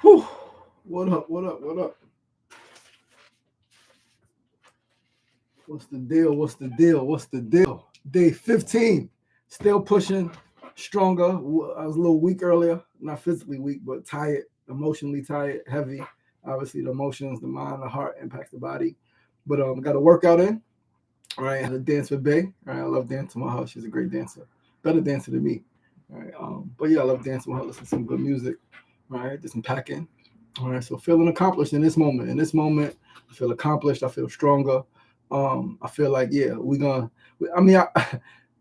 Whew. What up? What up? What up? What's the deal? What's the deal? What's the deal? Day 15. Still pushing, stronger. I was a little weak earlier. Not physically weak, but tired, emotionally tired, heavy. Obviously, the emotions, the mind, the heart impacts the body. But got a workout in. All right, had a dance with Bay. All right, I love dancing with her. She's a great dancer. Better dancer than me. All right. But yeah, I love dancing with her. Listen to some good music. All right, did some packing. All right, so feeling accomplished in this moment. In this moment, I feel accomplished. I feel stronger. I feel like we're gonna. I mean,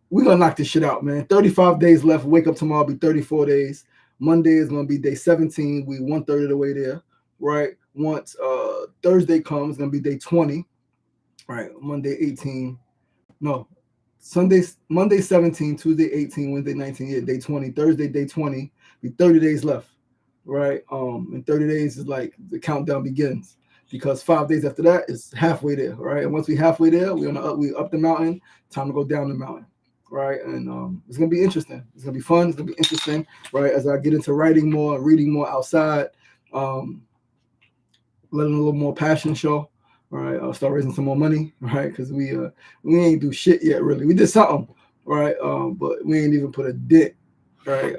we're gonna knock this shit out, man. 35 days left. Wake up tomorrow, be 34 days. Monday is gonna be day 17. We 1/3 of the way there, right? Once Thursday comes, it's gonna be day 20, right? Monday 18. No, Monday 17, Tuesday 18, Wednesday 19. Yeah, day 20. Thursday day 20. Be 30 days left, right? And 30 days is like the countdown begins because 5 days after that is halfway there, right? And once we halfway there, we up the mountain. Time to go down the mountain, right? And it's gonna be interesting. It's gonna be fun. It's gonna be interesting, right? As I get into writing more, reading more outside, um, letting a little more passion show. All right, I'll start raising some more money, right? Because we ain't do shit yet, really. We did something, right? But we ain't even put a dent, right?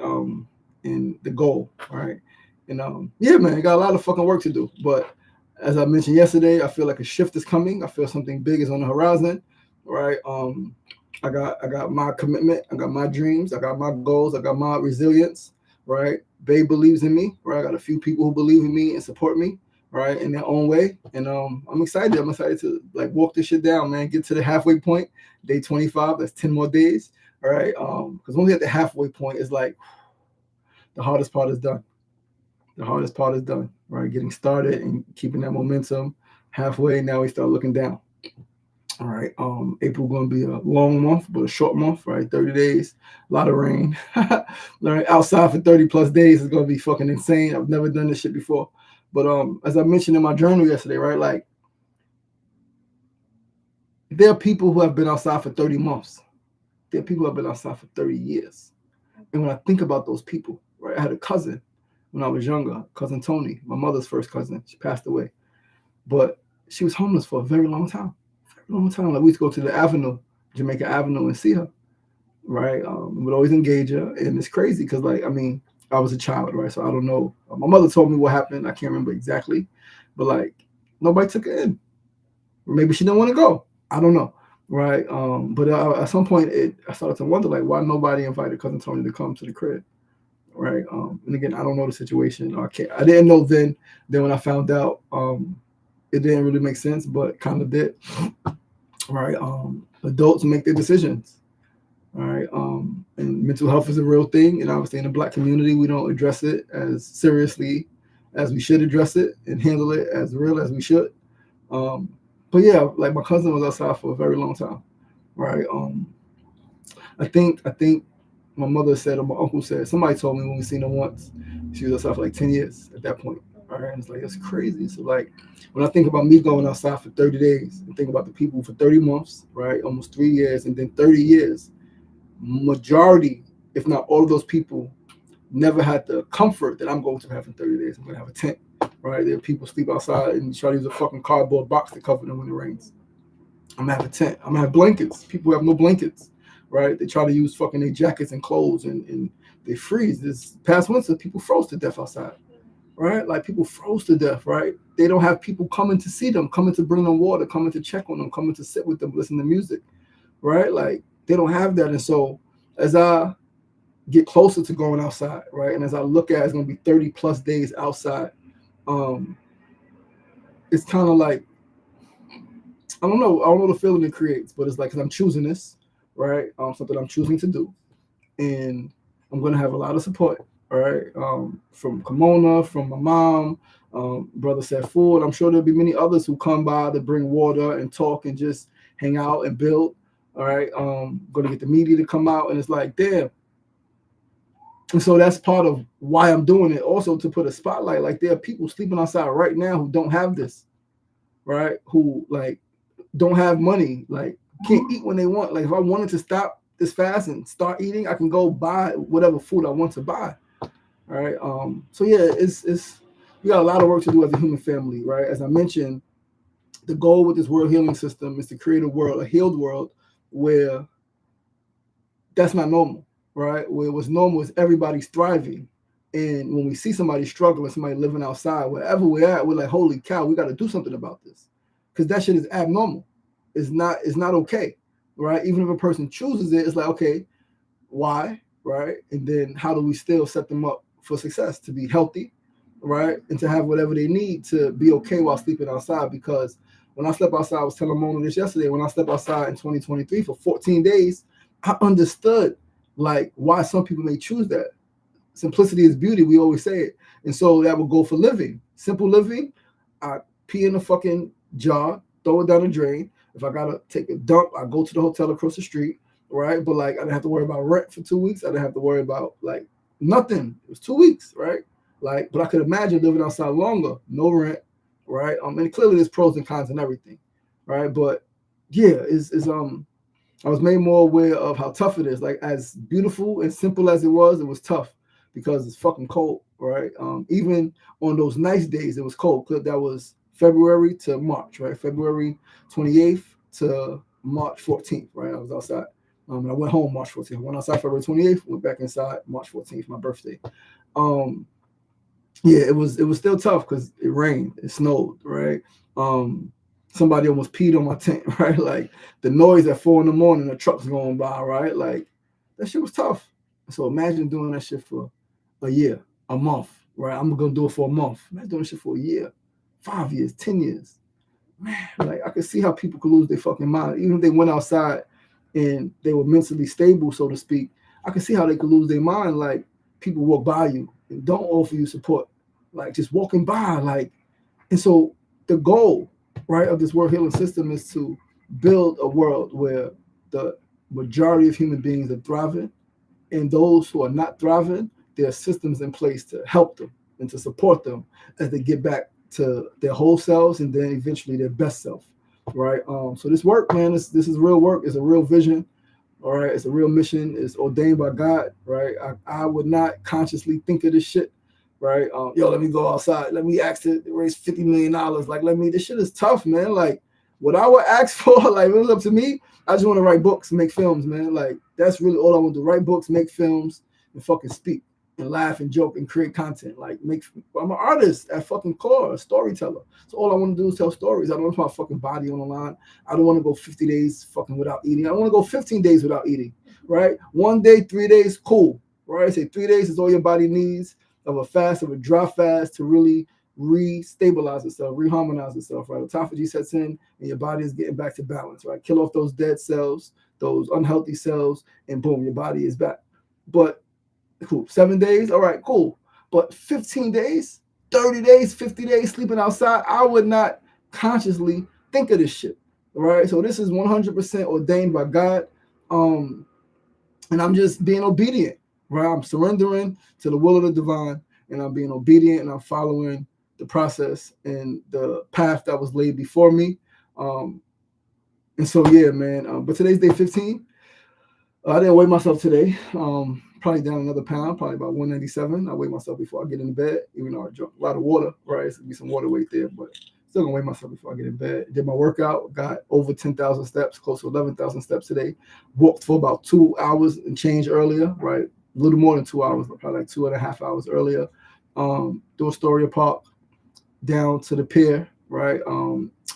In the goal, right? And yeah, man, I got a lot of fucking work to do. But as I mentioned yesterday, I feel like a shift is coming. I feel something big is on the horizon, right? I got my commitment, I got my dreams, I got my goals, I got my resilience, right? Babe believes in me, right? I got a few people who believe in me and support me, right, in their own way. And I'm excited. I'm excited to like walk this shit down, man. Get to the halfway point, day 25. That's 10 more days. All right. Because when we at the halfway point, it's like the hardest part is done. The hardest part is done, right? Getting started and keeping that momentum. Halfway, now we start looking down. All right. April going to be a long month, but a short month, right? 30 days, a lot of rain. Right, outside for 30 plus days is going to be fucking insane. I've never done this shit before. But as I mentioned in my journal yesterday, right? Like there are people who have been outside for 30 months. There are people who have been outside for 30 years. And when I think about those people, right? I had a cousin when I was younger, cousin Tony, my mother's first cousin. She passed away. But she was homeless for a very long time. Long time. Like we used to go to the Avenue, Jamaica Avenue, and see her. Right. Would always engage her, and it's crazy because, like, I mean, I was a child, right? So I don't know. My mother told me what happened. I can't remember exactly, but like nobody took her in. Or maybe she didn't want to go. I don't know. Right. But at some point, I started to wonder, like, why nobody invited cousin Tony to come to the crib. Right. And again, I don't know the situation. I didn't know then. Then when I found out, it didn't really make sense, but kind of did. Right. Adults make their decisions. All right. And mental health is a real thing. And obviously in the Black community, we don't address it as seriously as we should address it and handle it as real as we should. But yeah, like my cousin was outside for a very long time. Right. I think my mother said or my uncle said, somebody told me when we seen her once, she was outside for like 10 years at that point. All right. And it's like, it's crazy. So like when I think about me going outside for 30 days and think about the people for 30 months, right? Almost 3 years and then 30 years, majority, if not all of those people, never had the comfort that I'm going to have in 30 days. I'm going to have a tent, right? There are people sleep outside and try to use a fucking cardboard box to cover them when it rains. I'm going to have a tent. I'm going to have blankets. People have no blankets, right? They try to use fucking their jackets and clothes and they freeze. This past winter, people froze to death outside, right? Like people froze to death, right? They don't have people coming to see them, coming to bring them water, coming to check on them, coming to sit with them, listen to music, right? Like they don't have that. And so as I get closer to going outside, right, and as I look at it's going to be 30 plus days outside, it's kind of like, I don't know the feeling it creates, but it's like, because I'm choosing this, right, something I'm choosing to do, and I'm going to have a lot of support, all right, from Kimona, from my mom, brother said food. I'm sure there'll be many others who come by to bring water and talk and just hang out and build. All right, going to get the media to come out, and it's like, damn. And so that's part of why I'm doing it. Also to put a spotlight, like there are people sleeping outside right now who don't have this, right? Who like don't have money, like can't eat when they want. Like if I wanted to stop this fast and start eating, I can go buy whatever food I want to buy. All right. So yeah, it's we got a lot of work to do as a human family, right? As I mentioned, the goal with this world healing system is to create a world, a healed world, where that's not normal, right? Where what's normal is everybody's thriving. And when we see somebody struggling, somebody living outside, wherever we're at, we're like, holy cow, we got to do something about this. Because that shit is abnormal. It's not okay, right? Even if a person chooses it, it's like, okay, why, right? And then how do we still set them up for success, to be healthy, right? And to have whatever they need to be okay while sleeping outside. Because when I slept outside, I was telling Mona this yesterday, when I slept outside in 2023 for 14 days, I understood like why some people may choose that. Simplicity is beauty, we always say it. And so that would go for living. Simple living, I pee in a fucking jar, throw it down the drain. If I gotta take a dump, I go to the hotel across the street, right? But like I didn't have to worry about rent for 2 weeks. I didn't have to worry about like nothing. It was 2 weeks, right? Like, but I could imagine living outside longer, no rent, right? And clearly there's pros and cons and everything, right? But yeah, I was made more aware of how tough it is. Like as beautiful and simple as it was tough because it's fucking cold, right? Even on those nice days, it was cold. That was February to March, right? February 28th to March 14th, right? I was outside. And I went home March 14th. I went outside February 28th, went back inside March 14th, my birthday. Um, yeah, it was still tough because it rained, it snowed, right? Um, Somebody almost peed on my tent, right? Like the noise at 4 in the morning, the trucks going by, right? Like that shit was tough. So imagine doing that shit for a year, a month, right? I'm gonna do it for a month. Imagine doing shit for a year, 5 years, 10 years. Man, like I could see how people could lose their fucking mind, even if they went outside and they were mentally stable, so to speak. I could see how they could lose their mind. Like people walk by you and don't offer you support, like just walking by, like. And so the goal, right, of this world healing system is to build a world where the majority of human beings are thriving, and those who are not thriving, there are systems in place to help them and to support them as they get back to their whole selves and then eventually their best self, right? So this work, man, this is real work. It's a real vision. All right, it's a real mission. It's ordained by God, right? I would not consciously think of this shit, right? Yo, let me go outside. Let me ask to raise $50 million. Like, let me. This shit is tough, man. Like, what I would ask for, like, if it was up to me, I just want to write books and make films, man. Like, that's really all I want to do. Write books, make films, and fucking speak and laugh and joke and create content. Like, I'm an artist at fucking core, a storyteller. So all I want to do is tell stories. I don't want my fucking body on the line. I don't want to go 50 days fucking without eating. I want to go 15 days without eating, right? 1 day, 3 days, cool, right? I say 3 days is all your body needs of a fast, of a dry fast to really re-stabilize itself, reharmonize itself, right? Autophagy sets in and your body is getting back to balance, right? Kill off those dead cells, those unhealthy cells, and boom, your body is back. But cool, 7 days, all right, cool. But 15 days, 30 days, 50 days sleeping outside, I would not consciously think of this shit, right? So this is 100% ordained by God. And I'm just being obedient, right? I'm surrendering to the will of the divine, and I'm being obedient, and I'm following the process and the path that was laid before me. And so, yeah, man. But today's day 15. I didn't weigh myself today. Probably down another pound, probably about 197. I weigh myself before I get into bed, even though I drunk a lot of water, right? It's gonna be some water weight there, but still gonna weigh myself before I get in bed. Did my workout, got over 10,000 steps, close to 11,000 steps today. Walked for about 2 hours and change earlier, right? A little more than 2 hours, but probably like 2.5 hours earlier. Do Astoria Park down to the pier, right?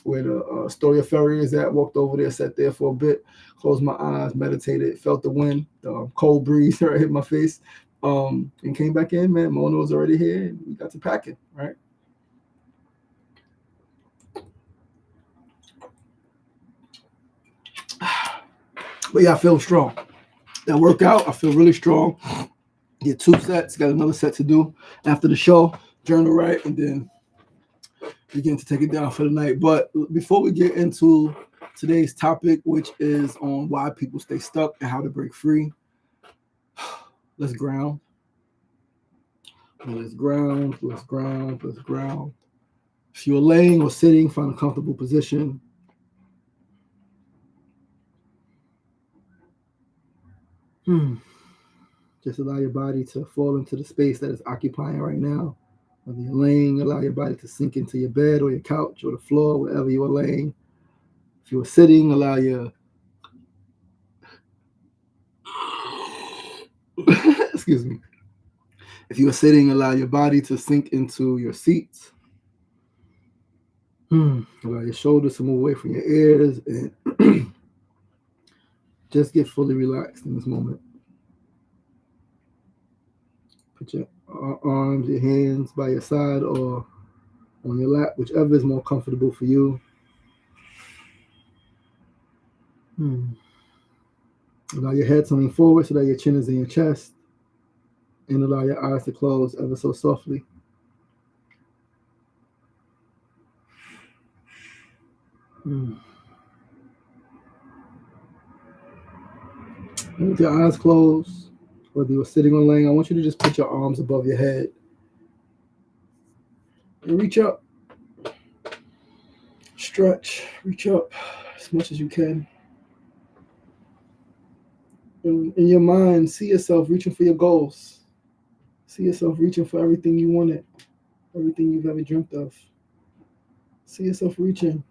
Where the Astoria Ferry is at. Walked over there, sat there for a bit, closed my eyes, meditated, felt the wind, the cold breeze right hit my face, and came back in, man. Mona was already here, and we got to packing, right? But yeah, I feel strong. That workout, I feel really strong. Did 2 sets, got another set to do after the show, journal write, and then begin to take it down for the night. But before we get into today's topic, which is on why people stay stuck and how to break free, let's ground. Let's ground. Let's ground. Let's ground. If you're laying or sitting, find a comfortable position. Just allow your body to fall into the space that it's occupying right now. Whether you're laying, allow your body to sink into your bed or your couch or the floor, wherever you are laying. If you are sitting, allow your excuse me. If you are sitting, allow your body to sink into your seats. Allow your shoulders to move away from your ears and just get fully relaxed in this moment. Put your arms, your hands by your side or on your lap, whichever is more comfortable for you. Allow your head to lean forward so that your chin is in your chest. And allow your eyes to close ever so softly. And with your eyes closed, whether you're sitting or laying, I want you to just put your arms above your head and reach up. Stretch, reach up as much as you can. And in your mind, see yourself reaching for your goals. See yourself reaching for everything you wanted, everything you've ever dreamt of. See yourself reaching.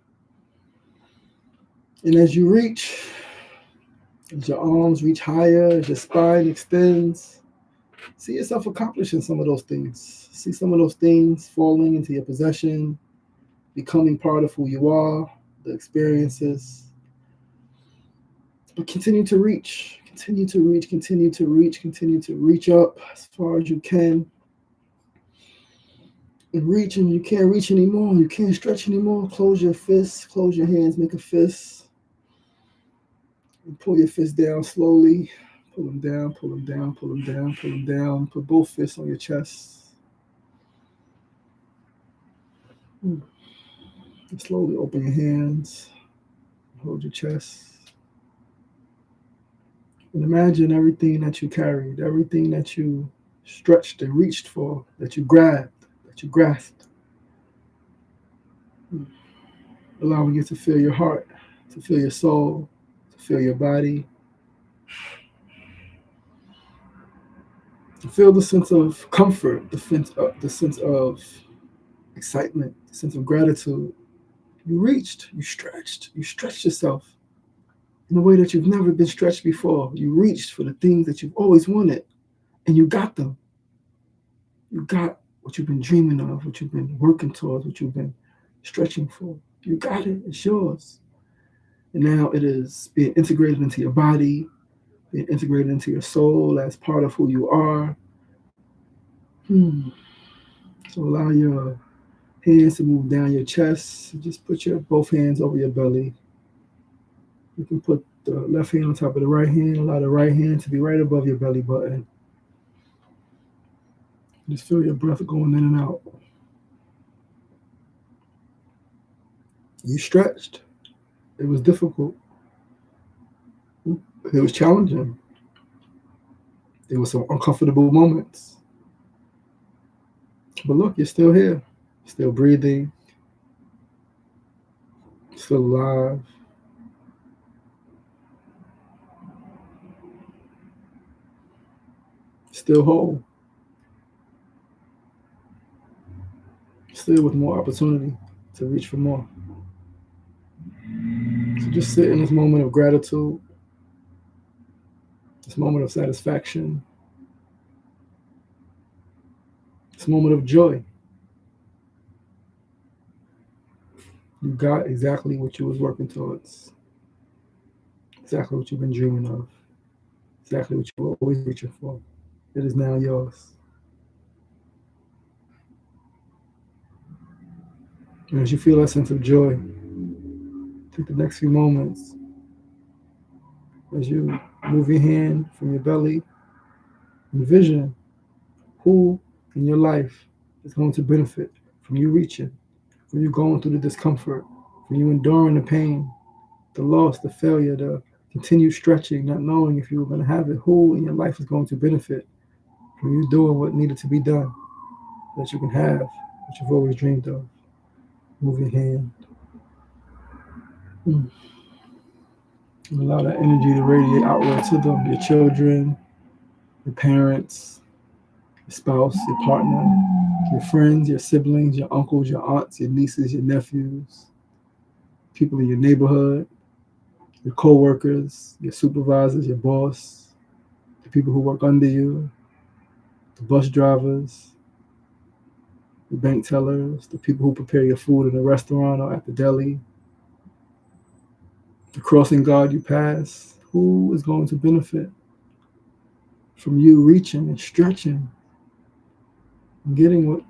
And as you reach, as your arms reach higher, as your spine extends, see yourself accomplishing some of those things. See some of those things falling into your possession, becoming part of who you are, the experiences. But continue to reach, continue to reach, continue to reach, continue to reach up as far as you can. And reach, and you can't reach anymore, you can't stretch anymore. Close your fists, close your hands, make a fist. And pull your fist down slowly. Pull them down, pull them down, pull them down, pull them down. Put both fists on your chest. And slowly open your hands. Hold your chest. And imagine everything that you carried, everything that you stretched and reached for, that you grabbed, that you grasped. Allowing you to feel your heart, to feel your soul, to feel your body. To feel the sense of comfort, the sense of excitement, the sense of gratitude. You reached, you stretched yourself in a way that you've never been stretched before. You reached for the things that you've always wanted, and you got them. You got what you've been dreaming of, what you've been working towards, what you've been stretching for. You got it, it's yours. And now it is being integrated into your body, being integrated into your soul as part of who you are. So allow your hands to move down your chest. Just put your both hands over your belly. You can put the left hand on top of the right hand. Allow the right hand to be right above your belly button. Just feel your breath going in and out. You stretched. It was difficult. It was challenging. There were some uncomfortable moments. But look, you're still here. Still breathing. Still alive. Still whole. Still with more opportunity to reach for more. So just sit in this moment of gratitude, this moment of satisfaction, this moment of joy. You got exactly what you was working towards, exactly what you've been dreaming of, exactly what you were always reaching for. It is now yours. And as you feel that sense of joy, take the next few moments as you move your hand from your belly, envision who in your life is going to benefit from you reaching, from you going through the discomfort, from you enduring the pain, the loss, the failure, the continued stretching, not knowing if you were going to have it. Who in your life is going to benefit from you doing what needed to be done, that you can have what you've always dreamed of? Move your hand. And allow that energy to radiate outward to them, your children, your parents, your your spouse, your partner, your friends, your siblings, your uncles, your aunts, your nieces, your nephews, people in your neighborhood, your co-workers, your supervisors, your boss, the people who work under you, the bus drivers, the bank tellers, the people who prepare your food in the restaurant or at the deli, the crossing guard you pass. Who is going to benefit from you reaching and stretching and getting what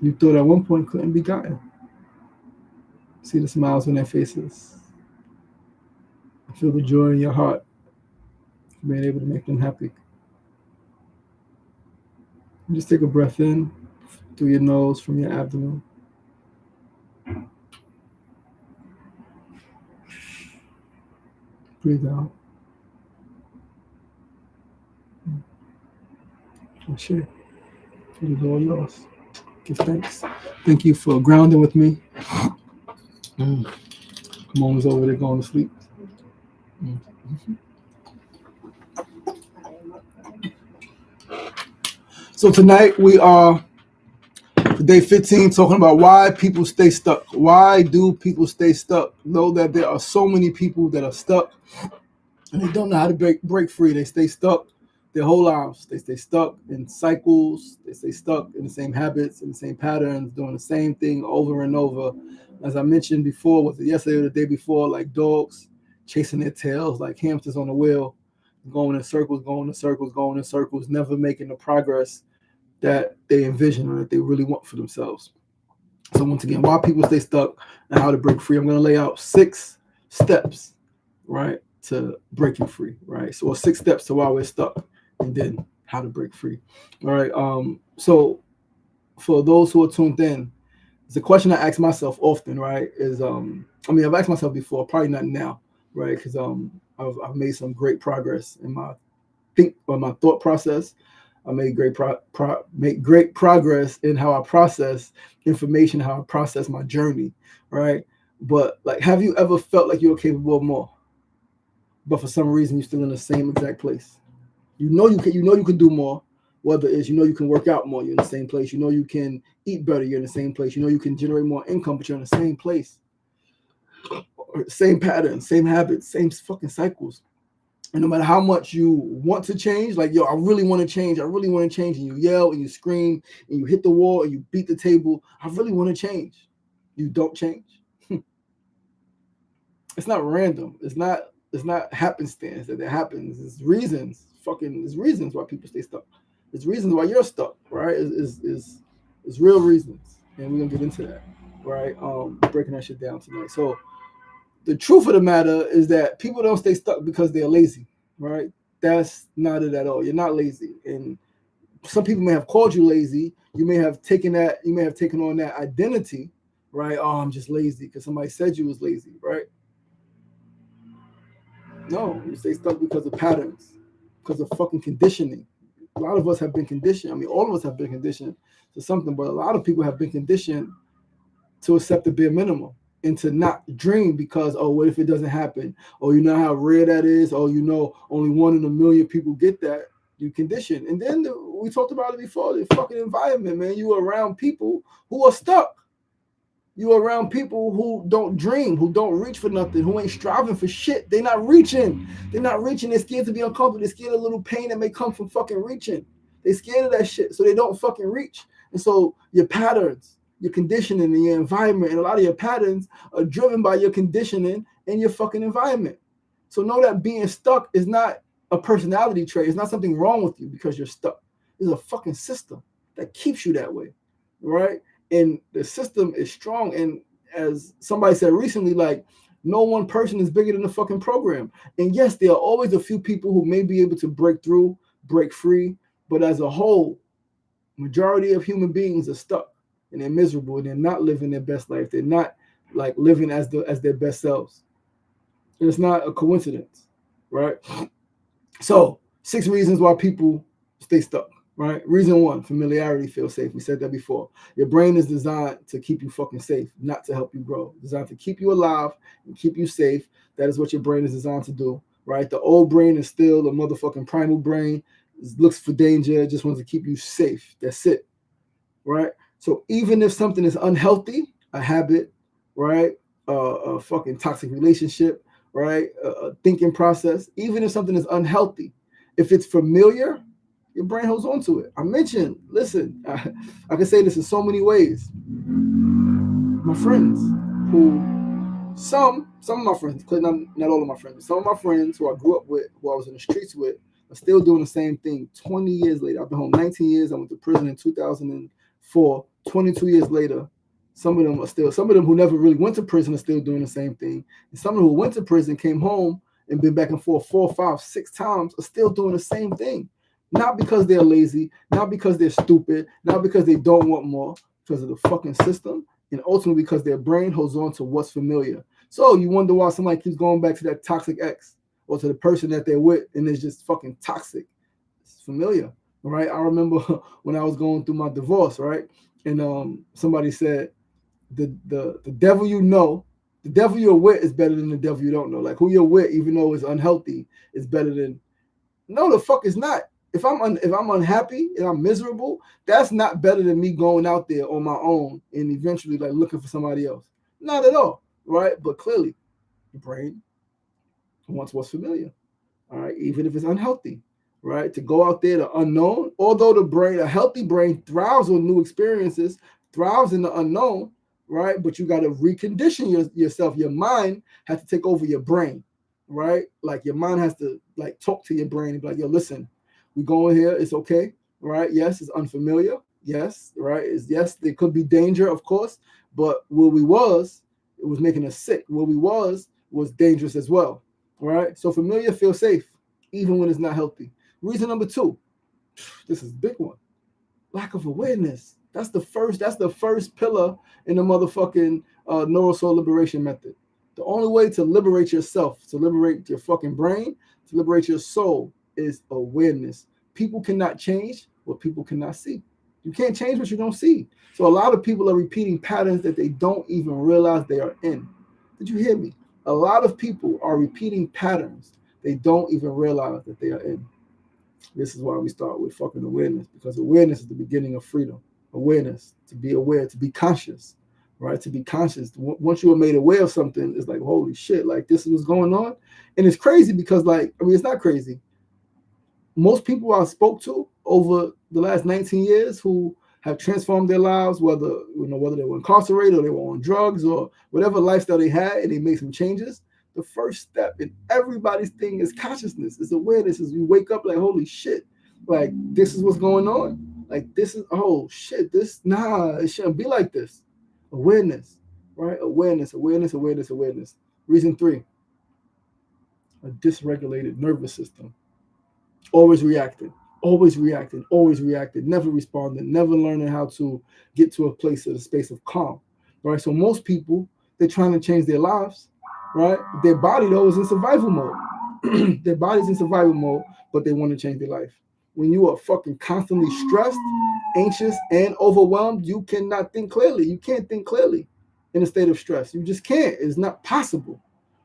you thought at one point couldn't be gotten? See the smiles on their faces. Feel the joy in your heart for being able to make them happy. And just take a breath in through your nose from your abdomen. Breathe out. That's it. It is all yours. Give thanks. Thank you for grounding with me. Momo's over there going to sleep. So tonight we are day 15 talking about why people stay stuck. Why do people stay stuck? Know that there are so many people that are stuck and they don't know how to break free. They stay stuck their whole lives. They stay stuck in cycles. They stay stuck in the same habits and the same patterns, doing the same thing over and over. As I mentioned before, was it yesterday or the day before, like dogs chasing their tails like hamsters on a wheel, going in circles, going in circles, going in circles, never making the progress that they envision or that they really want for themselves. So once again, why people stay stuck and how to break free. I'm going to lay out 6 steps, right, to breaking free, right? So 6 steps to why we're stuck and then how to break free. All right. So for those who are tuned in, it's a question I ask myself often, right? I've asked myself before, probably not now, right? Because I've made some great progress in my thought process. I made great progress in how I process information, how I process my journey, right? But like, have you ever felt like you're capable of more, but for some reason you're still in the same exact place? You know you can do more. Whether it's you can work out more, you're in the same place. You can eat better, you're in the same place. You can generate more income, but you're in the same place. Same patterns, same habits, same fucking cycles. And no matter how much you want to change, like, I really want to change, and you yell and you scream and you hit the wall and you beat the table, I really want to change. You don't change. It's not random. It's not happenstance that happens. It's reasons why people stay stuck. It's reasons why you're stuck, right? It's real reasons. And we're gonna get into that, right? Breaking that shit down tonight. So the truth of the matter is that people don't stay stuck because they're lazy, right? That's not it at all. You're not lazy. And some people may have called you lazy. You may have taken on that identity, right? Oh, I'm just lazy because somebody said you was lazy, right? No, you stay stuck because of patterns, because of fucking conditioning. A lot of us have been conditioned. I mean, all of us have been conditioned to something, but a lot of people have been conditioned to accept the bare minimum and to not dream because, what if it doesn't happen? Or you know how rare that is? Or only 1 in a million people get that. You condition. And then we talked about it before, the fucking environment, man. You are around people who are stuck. You are around people who don't dream, who don't reach for nothing, who ain't striving for shit. They're not reaching. They're scared to be uncomfortable. They're scared of a little pain that may come from fucking reaching. They're scared of that shit, so they don't fucking reach. And so your patterns, your conditioning, and your environment, and a lot of your patterns are driven by your conditioning and your fucking environment. So know that being stuck is not a personality trait. It's not something wrong with you because you're stuck. It's a fucking system that keeps you that way, right? And the system is strong. And as somebody said recently, like, no one person is bigger than the fucking program. And yes, there are always a few people who may be able to break through, break free. But as a whole, majority of human beings are stuck and they're miserable and they're not living their best life. They're not like living as their best selves. And it's not a coincidence, right? So 6 reasons why people stay stuck. Right? Reason 1, familiarity feels safe. We said that before. Your brain is designed to keep you fucking safe, not to help you grow. Designed to keep you alive and keep you safe. That is what your brain is designed to do, right? The old brain is still the motherfucking primal brain. It looks for danger. It just wants to keep you safe. That's it, right? So even if something is unhealthy, a habit, right, a fucking toxic relationship, right, a thinking process, even if something is unhealthy, if it's familiar, your brain holds on to it. I mentioned, listen, I can say this in so many ways. My friends who, some of my friends, not all of my friends, but some of my friends who I grew up with, who I was in the streets with, are still doing the same thing 20 years later. I've been home 19 years. I went to prison in 2004. 22 years later, some of them who never really went to prison are still doing the same thing. And some of them who went to prison, came home, and been back and forth 4, 5, 6 times, are still doing the same thing. Not because they're lazy, not because they're stupid, not because they don't want more, because of the fucking system, and ultimately because their brain holds on to what's familiar. So you wonder why somebody keeps going back to that toxic ex or to the person that they're with, and it's just fucking toxic. It's familiar, right? I remember when I was going through my divorce, right? And somebody said, the devil you know, the devil you're with is better than the devil you don't know. Like who you're with, even though it's unhealthy, is better than. No, the fuck is not. If I'm unhappy and I'm miserable, that's not better than me going out there on my own and eventually like looking for somebody else. Not at all, right? But clearly, the brain wants what's familiar, all right, even if it's unhealthy, right? To go out there, the unknown. Although a healthy brain thrives on new experiences, thrives in the unknown, right? But you got to recondition yourself. Your mind has to take over your brain, right? Like your mind has to like talk to your brain and be like, yo, listen, we going here. It's okay, right? Yes, it's unfamiliar. Yes, right? Yes, there could be danger, of course, but where we was, it was making us sick. Where we was dangerous as well, right? So familiar feels safe, even when it's not healthy. Reason number 2, this is a big one. Lack of awareness. That's the first pillar in the motherfucking neurosoul liberation method. The only way to liberate yourself, to liberate your fucking brain, to liberate your soul is awareness. People cannot change what people cannot see. You can't change what you don't see. So a lot of people are repeating patterns that they don't even realize they are in. Did you hear me? A lot of people are repeating patterns they don't even realize that they are in. This is why we start with fucking awareness, because awareness is the beginning of freedom. Awareness, to be aware, to be conscious, right? To be conscious. Once you are made aware of something, it's like, holy shit, like this is what's going on. And it's crazy because it's not crazy. Most people I spoke to over the last 19 years who have transformed their lives, whether they were incarcerated or they were on drugs or whatever lifestyle they had, and they made some changes, the first step in everybody's thing is consciousness, is awareness. Is you wake up like, holy shit, like this is what's going on. Like this is, oh shit, it shouldn't be like this. Awareness, right? Awareness. Reason 3, a dysregulated nervous system. Always reacting, never responding, never learning how to get to a place of a space of calm, right? So most people, they're trying to change their lives, right? Their body though is in survival mode. Their body's in survival mode, but they want to change their life. When you are fucking constantly stressed, anxious, and overwhelmed, you cannot think clearly. You can't think clearly in a state of stress. You just can't. It's not possible,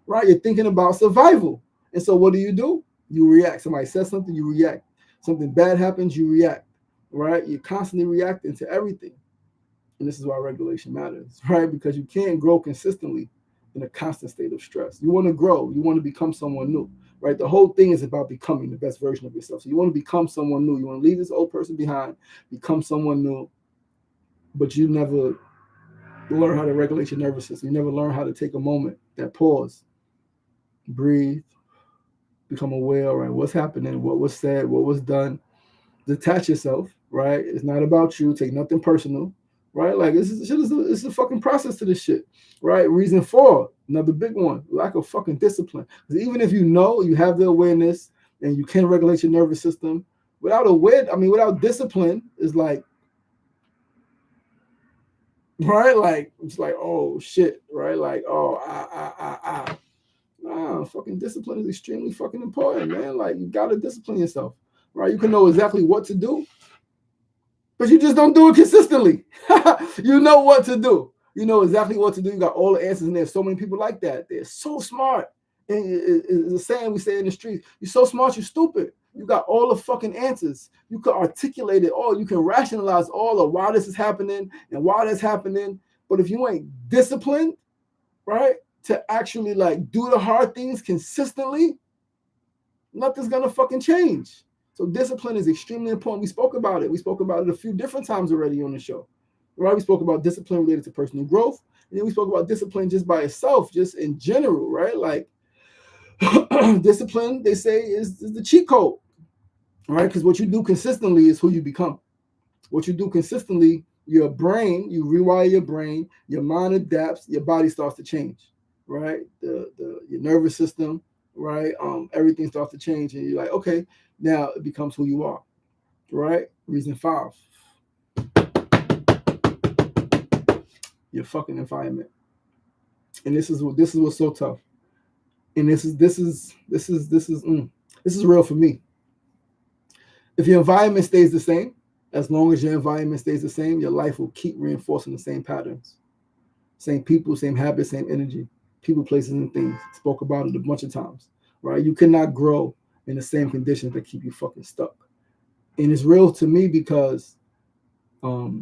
right? You're thinking about survival. And so what do? You react. Somebody says something, you react. Something bad happens, you react, right? You're constantly reacting to everything. And this is why regulation matters, right? Because you can't grow consistently in a constant state of stress. You want to grow. You want to become someone new, right? The whole thing is about becoming the best version of yourself. So you want to become someone new. You want to leave this old person behind, become someone new, but you never learn how to regulate your nervous system. You never learn how to take a moment, that pause, breathe, become aware, right? What's happening, what was said, what was done. Detach yourself, right? It's not about you. Take nothing personal, right? Like it's a fucking process to this shit, right? Reason 4, another big one, lack of fucking discipline. Because even if you know you have the awareness and you can regulate your nervous system, without discipline, is like, right? Like it's like, oh shit, right? Like, oh, fucking discipline is extremely fucking important, man. Like you gotta discipline yourself, right? You can know exactly what to do, but you just don't do it consistently. You know what to do. You know exactly what to do. You got all the answers, and there's so many people like that. They're so smart. And it's a saying we say in the streets: "You're so smart, you're stupid." You got all the fucking answers. You can articulate it all. You can rationalize all of why this is happening and why that's happening. But if you ain't disciplined, right, to actually like do the hard things consistently, nothing's gonna fucking change. So discipline is extremely important. We spoke about it. We spoke about it a few different times already on the show, right? We spoke about discipline related to personal growth, and then we spoke about discipline just by itself, just in general, right? Like discipline, they say, is the cheat code, right? Because what you do consistently is who you become. What you do consistently, your brain, you rewire your brain, your mind adapts, your body starts to change, right? Your nervous system, right? Everything starts to change, and you're like, okay, now it becomes who you are, right? Reason 5, your fucking environment, and this is what's so tough, and this is real for me. If your environment stays the same, as long as your environment stays the same, your life will keep reinforcing the same patterns, same people, same habits, same energy, people, places, and things. Spoke about it a bunch of times, right? You cannot grow in the same conditions that keep you fucking stuck. And it's real to me because I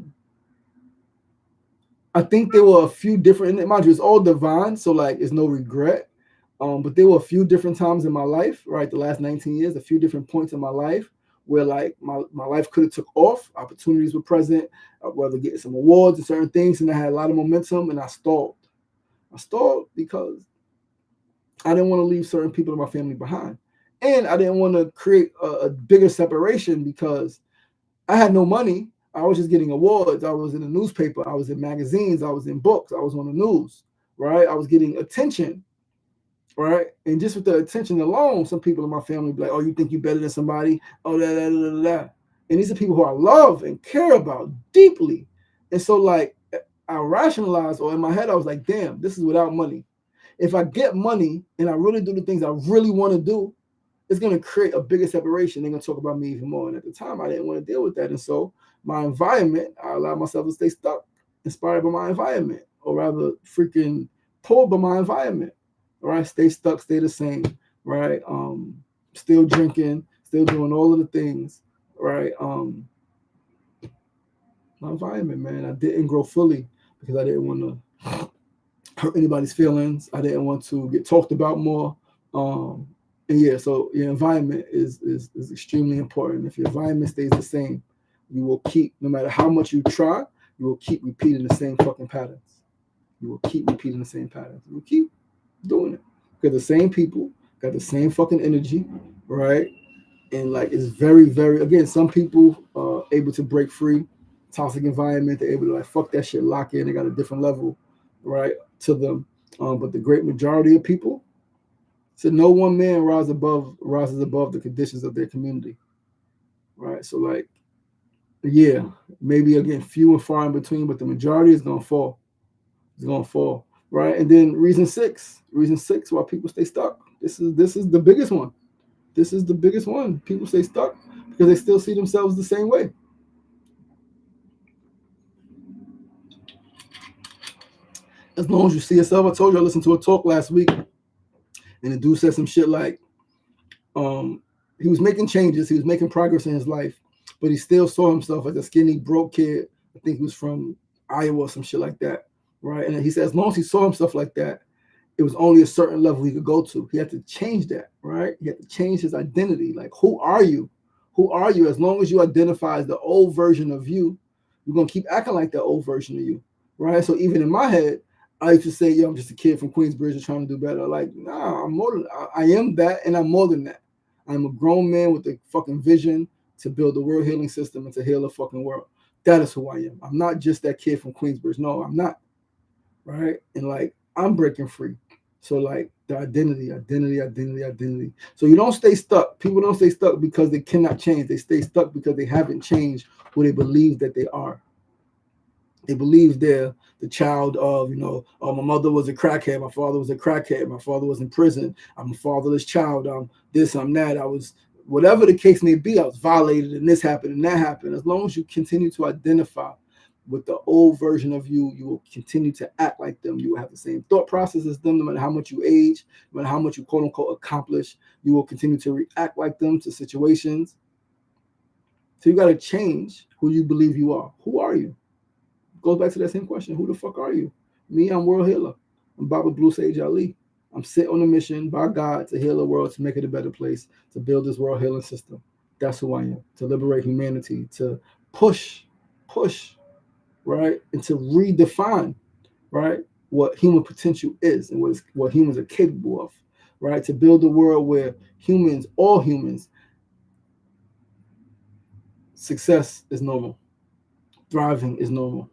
think there were a few different, and mind you, it's all divine, so like it's no regret. But there were a few different times in my life, right? The last 19 years, a few different points in my life where like my life could have took off, opportunities were present, whether getting some awards and certain things, and I had a lot of momentum, and I stalled. I stalled because I didn't want to leave certain people in my family behind. And I didn't want to create a bigger separation because I had no money. I was just getting awards. I was in the newspaper. I was in magazines. I was in books. I was on the news, right? I was getting attention, right? And just with the attention alone, some people in my family be like, oh, you think you're better than somebody? Oh, da. And these are people who I love and care about deeply. And so like I rationalized, or in my head, I was like, damn, this is without money. If I get money and I really do the things I really want to do, it's going to create a bigger separation. They're going to talk about me even more. And at the time, I didn't want to deal with that. And so my environment, I allowed myself to stay stuck, inspired by my environment, or rather freaking pulled by my environment, right? Stay stuck, stay the same, right? Still drinking, still doing all of the things, right? My environment, man, I didn't grow fully because I didn't want to hurt anybody's feelings. I didn't want to get talked about more. And yeah, so your environment is extremely important. If your environment stays the same, you will keep, no matter how much you try, you will keep repeating the same fucking patterns. You will keep repeating the same patterns. You will keep doing it. Because the same people got the same fucking energy, right? And like it's very, very, again, some people are able to break free, toxic environment, they're able to like fuck that shit, lock in, they got a different level, right, to them. But the great majority of people, so no one man rises above the conditions of their community, right? So like, yeah, maybe again few and far in between, but the majority is gonna fall. It's gonna fall, right? And then reason six, why people stay stuck. This is the biggest one. This is the biggest one. People stay stuck because they still see themselves the same way. As long as you see yourself, I told you I listened to a talk last week, and the dude said some shit like, he was making changes, he was making progress in his life, but he still saw himself as a skinny, broke kid. I think he was from Iowa or some shit like that, right? And he said as long as he saw himself like that, it was only a certain level he could go to. He had to change that, right? He had to change his identity. Like, who are you? Who are you? As long as you identify as the old version of you, you're going to keep acting like that old version of you, right? So even in my head, I used to say, yo, I'm just a kid from Queensbridge just trying to do better. Like, nah, I'm more than, I am that, and I'm more than that. I'm a grown man with a fucking vision to build the world healing system and to heal the fucking world. That is who I am. I'm not just that kid from Queensbridge. No, I'm not, right? And like, I'm breaking free. So like the identity. So you don't stay stuck. People don't stay stuck because they cannot change. They stay stuck because they haven't changed who they believe that they are. They believe they're the child of, oh, my mother was a crackhead, my father was a crackhead, my father was in prison, I'm a fatherless child, I'm this, I'm that, I was, whatever the case may be, I was violated and this happened and that happened. As long as you continue to identify with the old version of you, you will continue to act like them. You will have the same thought process as them, no matter how much you age, no matter how much you quote unquote accomplish. You will continue to react like them to situations. So you got to change who you believe you are. Who are you? Goes back to that same question. Who the fuck are you? Me, I'm World Healer. I'm Baba Blue Sage Ali. I'm sent on a mission by God to heal the world, to make it a better place, to build this world healing system. That's who I am. To liberate humanity, to push, right? And to redefine, right, what human potential is and what humans are capable of, right? To build a world where humans, all humans, success is normal, thriving is normal,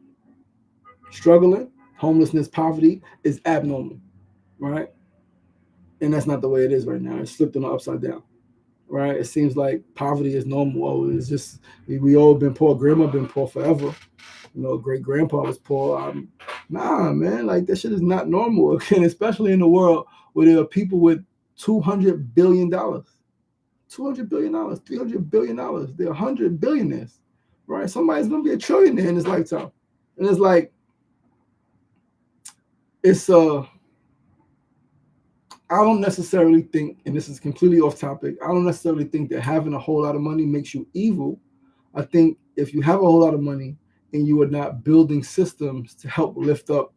struggling, homelessness, poverty is abnormal, right? And that's not the way it is right now. It's flipped on the upside down, right? It seems like poverty is normal. Oh, it's just we all been poor. Grandma been poor forever. Great grandpa was poor. Nah, man, like that shit is not normal. Again, especially in the world where there are people with $200 billion, $200 billion, $300 billion. There are 100 billionaires, right? Somebody's gonna be a trillionaire in his lifetime, and it's like it's I don't necessarily think, and this is completely off topic, I don't necessarily think that having a whole lot of money makes you evil. I think if you have a whole lot of money and you are not building systems to help lift up,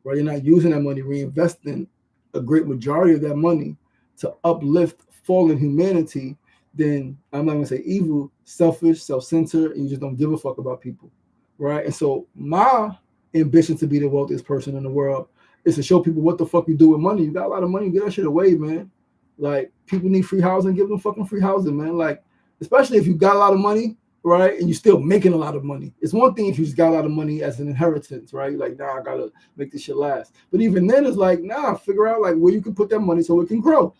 right? You're not using that money, reinvesting a great majority of that money to uplift fallen humanity, then I'm not gonna say evil, selfish, self-centered, and you just don't give a fuck about people, right? And so my ambition to be the wealthiest person in the world is to show people what the fuck you do with money. You got a lot of money, get that shit away, man. Like, people need free housing, give them fucking free housing, man. Like, especially if you got a lot of money, right, and you're still making a lot of money. It's one thing if you just got a lot of money as an inheritance, right? You're like, nah, I gotta make this shit last. But even then, it's like, nah, figure out like where you can put that money so it can grow,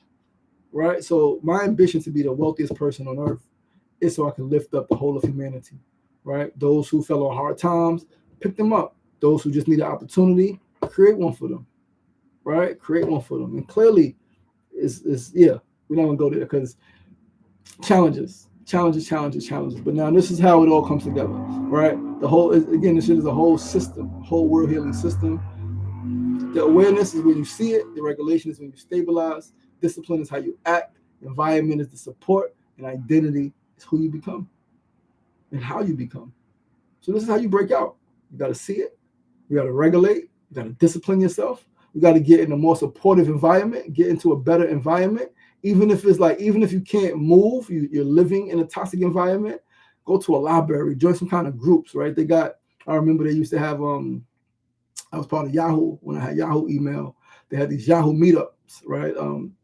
right? So my ambition to be the wealthiest person on earth is so I can lift up the whole of humanity, right? Those who fell on hard times, pick them up. Those who just need an opportunity, create one for them, right? Create one for them. And clearly, it's yeah, we're not gonna go there because challenges. But now this is how it all comes together, right? The whole, again, this shit is a whole system, whole world healing system. The awareness is when you see it. The regulation is when you stabilize. Discipline is how you act. Environment is the support. And identity is who you become and how you become. So this is how you break out. You got to see it. You got to regulate. You got to discipline yourself. You got to get in a more supportive environment, get into a better environment. Even if you can't move, you're living in a toxic environment, go to a library, join some kind of groups, right? I remember they used to have, I was part of Yahoo when I had Yahoo email. They had these Yahoo meetups, right?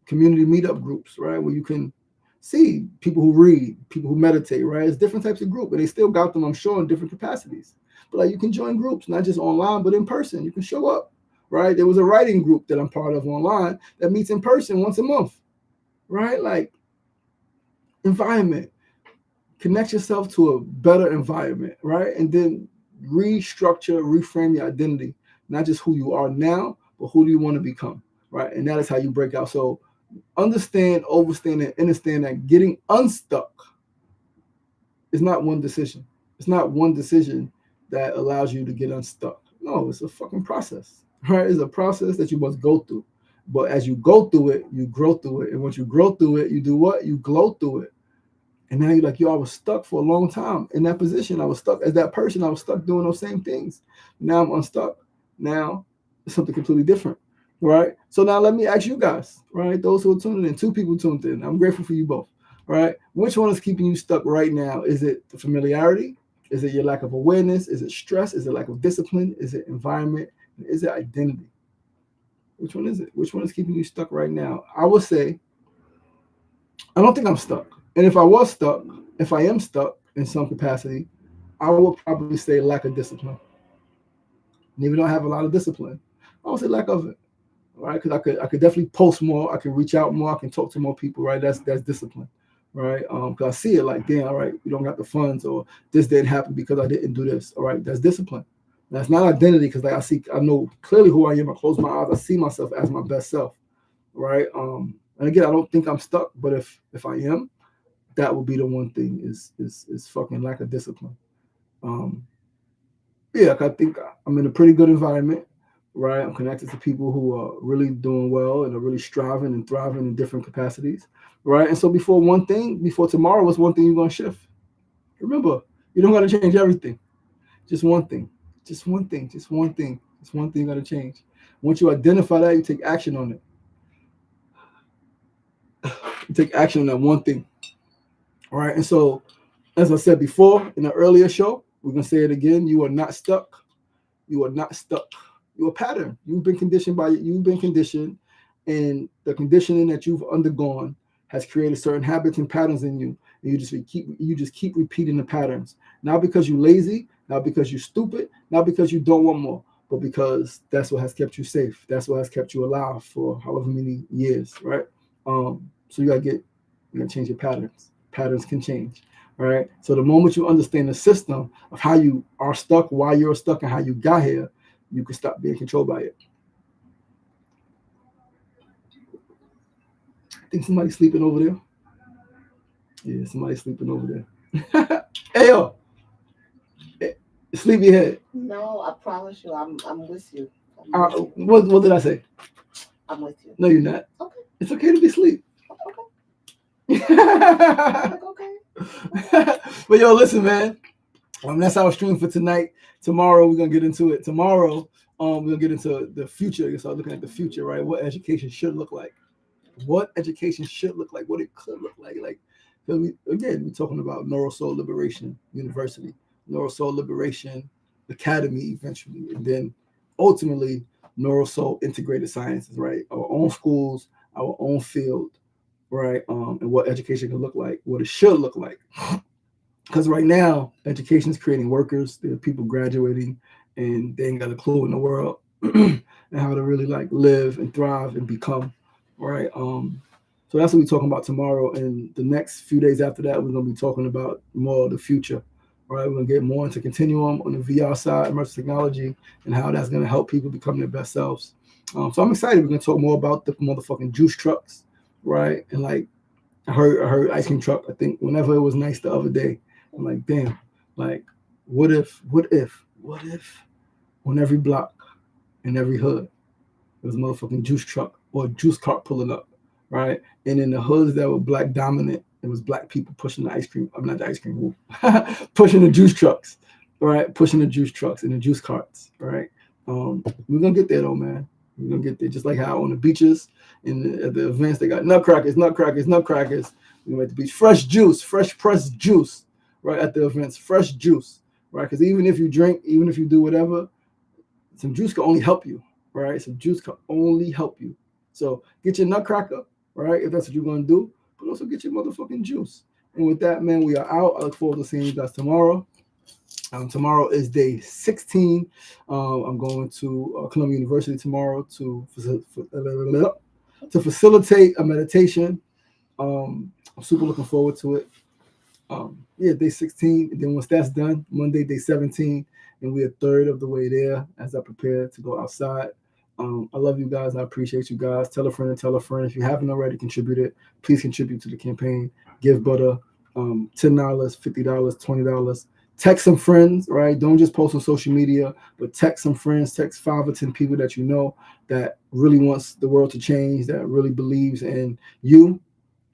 Community meetup groups, right? Where you can see people who read, people who meditate, right? It's different types of group, and they still got them, I'm sure, in different capacities. But like, you can join groups, not just online, but in person. You can show up, right? There was a writing group that I'm part of online that meets in person once a month, right? Like, environment, connect yourself to a better environment, right? And then restructure, reframe your identity, not just who you are now, but who do you want to become, right? And that is how you break out. So understand, overstand, and understand that getting unstuck is not one decision. It's not one decision that allows you to get unstuck. No, it's a fucking process, right? It's a process that you must go through. But as you go through it, you grow through it. And once you grow through it, you do what? You glow through it. And now you're like, yo, I was stuck for a long time in that position. I was stuck as that person. I was stuck doing those same things. Now I'm unstuck. Now it's something completely different, right? So now let me ask you guys, right? Those who are tuning in, 2 people tuned in. I'm grateful for you both, right? Which one is keeping you stuck right now? Is it the familiarity? Is it your lack of awareness? Is it stress? Is it lack of discipline? Is it environment? Is it identity? Which one is it? Which one is keeping you stuck right now? I would say, I don't think I'm stuck. And if I am stuck in some capacity, I would probably say lack of discipline. And even though I have a lot of discipline, I would say lack of it, right? Because I could definitely post more, I can reach out more, I can talk to more people, right? That's discipline, right? Because I see it like, damn, all right, we don't got the funds, or this didn't happen because I didn't do this, all right? That's discipline. That's not identity, because like I know clearly who I am. I close my eyes, I see myself as my best self, right? And again, I don't think I'm stuck, but if I am, that would be the one thing is fucking lack of discipline. yeah, I think I'm in a pretty good environment, right? I'm connected to people who are really doing well and are really striving and thriving in different capacities, right? And so before tomorrow, what's one thing you're gonna shift? Remember, you don't gotta change everything. Just one thing. Just one thing. Just one thing. Just one thing you gotta change. Once you identify that, you take action on it. You take action on that one thing. All right. And so, as I said before in the earlier show, we're gonna say it again. You are not stuck. You are not stuck. You're a pattern. You've been conditioned, and the conditioning that you've undergone has created certain habits and patterns in you. And you just keep repeating the patterns. Not because you're lazy, not because you're stupid, not because you don't want more, but because that's what has kept you safe. That's what has kept you alive for however many years, right? So you gotta change your patterns. Patterns can change. All right. So the moment you understand the system of how you are stuck, why you're stuck, and how you got here, you can stop being controlled by it. I think somebody's sleeping over there. Yeah, somebody's sleeping over there. Hey yo, sleepyhead. No, I promise you, I'm with you. I'm with you. What did I say? I'm with you. No, you're not. Okay. It's okay to be asleep. Okay. But yo, listen, man. That's our stream for tonight. Tomorrow we're gonna get into it. Tomorrow, we're gonna get into the future. Start looking at the future, right? What education should look like. What education should look like. What it could look like. Like, we're talking about Neurosoul Liberation University, Neurosoul Liberation Academy, eventually, and then ultimately Neurosoul Integrated Sciences, right? Our own schools, our own field, right? And what education can look like, what it should look like. Because right now, education is creating workers. There are people graduating, and they ain't got a clue in the world and how to really like live and thrive and become, right? So that's what we're talking about tomorrow. And the next few days after that, we're gonna be talking about more of the future, right? We're gonna get more into Continuum on the VR side, immersive technology, and how that's gonna help people become their best selves. So I'm excited. We're gonna talk more about the motherfucking juice trucks, right? And like I heard ice cream truck. I think whenever it was nice the other day. I'm like, damn, like, what if on every block, in every hood, there was a motherfucking juice truck or a juice cart pulling up, right? And in the hoods that were black dominant, it was black people pushing the ice cream, not the ice cream, pushing the juice trucks, right? Pushing the juice trucks and the juice carts, right? We're gonna get there though, man. We're gonna get there. Just like how on the beaches and at the events they got nutcrackers. We're gonna make the beach fresh juice, fresh pressed juice. Right at the events, fresh juice, right? Because even if you drink, even if you do whatever, some juice can only help you, right? Some juice can only help you. So get your nutcracker, right? If that's what you're gonna do, but also get your motherfucking juice. And with that, man, we are out. I look forward to seeing you guys tomorrow. Tomorrow is day 16. I'm going to Columbia University tomorrow to facilitate a meditation. I'm super looking forward to it. Day 16. And then once that's done, Monday, day 17, and we're a third of the way there as I prepare to go outside. I love you guys. I appreciate you guys. Tell a friend and tell a friend. If you haven't already contributed, please contribute to the campaign. Give Butter $10, $50, $20. Text some friends, right? Don't just post on social media, but text some friends. Text 5 or 10 people that you know that really wants the world to change, that really believes in you,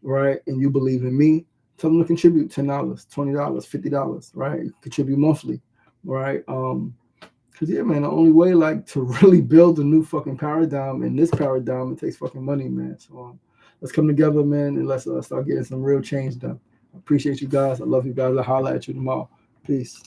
right? And you believe in me. Tell them to contribute $10, $20, $50, right? Contribute monthly, right? Because yeah, man, the only way like to really build a new fucking paradigm in this paradigm, it takes fucking money, man. So let's come together, man, and let's start getting some real change done. I appreciate you guys. I love you guys. I'll holler at you tomorrow. Peace.